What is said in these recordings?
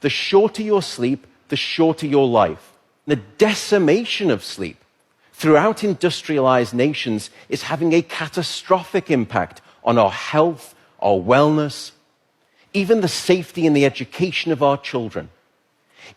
The shorter your sleep, the shorter your life. The decimation of sleep throughout industrialized nations is having a catastrophic impact on our health, our wellness, even the safety and the education of our children.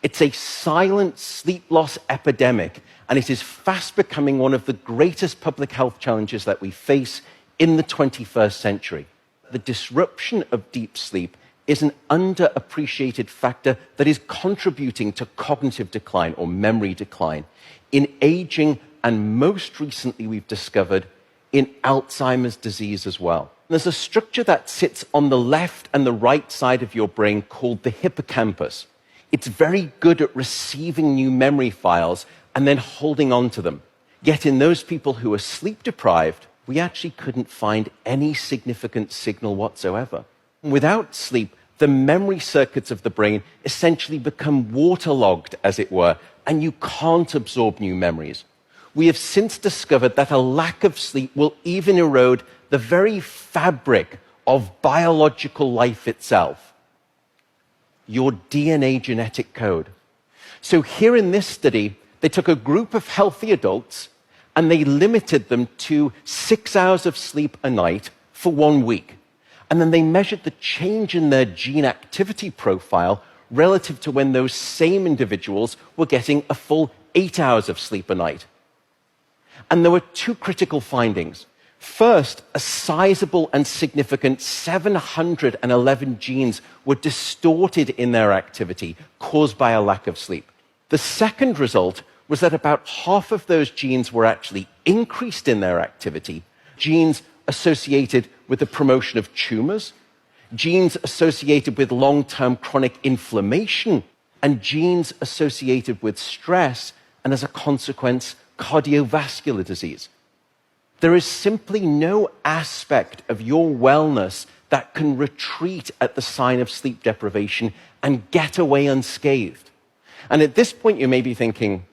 It's a silent sleep loss epidemic, and it is fast becoming one of the greatest public health challenges that we face in the 21st century. The disruption of deep sleep is an underappreciated factor that is contributing to cognitive decline or memory decline in aging, and most recently we've discovered in Alzheimer's disease as well. There's a structure that sits on the left and the right side of your brain called the hippocampus. It's very good at receiving new memory files and then holding on to them. Yet in those people who are sleep deprived, we actually couldn't find any significant signal whatsoever. Without sleep, the memory circuits of the brain essentially become waterlogged, as it were, and you can't absorb new memories. We have since discovered that a lack of sleep will even erode the very fabric of biological life itself, your DNA genetic code. So here in this study, they took a group of healthy adults and they limited them to 6 hours of sleep a night for 1 week. And then they measured the change in their gene activity profile relative to when those same individuals were getting a full 8 hours of sleep a night. And there were two critical findings. First, a sizable and significant 711 genes were distorted in their activity, caused by a lack of sleep. The second result was that about half of those genes were actually increased in their activity, genes associated with the promotion of tumors, genes associated with long-term chronic inflammation, and genes associated with stress, and as a consequence, cardiovascular disease. There is simply no aspect of your wellness that can retreat at the sign of sleep deprivation and get away unscathed. And at this point, you may be thinking,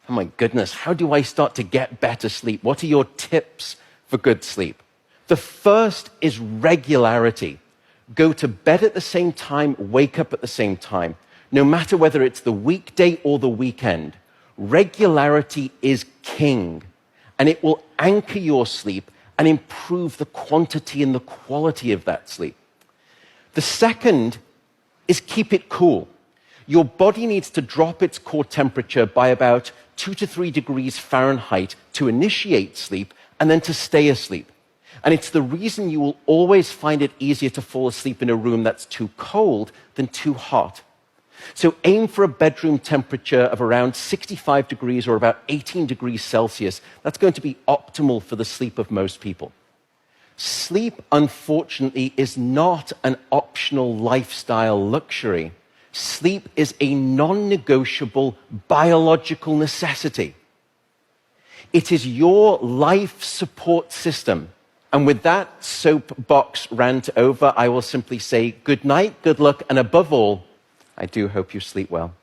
oh my goodness, how do I start to get better sleep? What are your tips for good sleep? The first is regularity. Go to bed at the same time, wake up at the same time. No matter whether it's the weekday or the weekend, regularity is king, and it will anchor your sleep and improve the quantity and the quality of that sleep. The second is keep it cool. Your body needs to drop its core temperature by about 2 to 3 degrees Fahrenheit to initiate sleep and then to stay asleep. And it's the reason you will always find it easier to fall asleep in a room that's too cold than too hot. So aim for a bedroom temperature of around 65 degrees or about 18 degrees Celsius. That's going to be optimal for the sleep of most people. Sleep, unfortunately, is not an optional lifestyle luxury. Sleep is a non-negotiable biological necessity. It is your life support system. And with that soapbox rant over, I will simply say good night, good luck, and above all, I do hope you sleep well.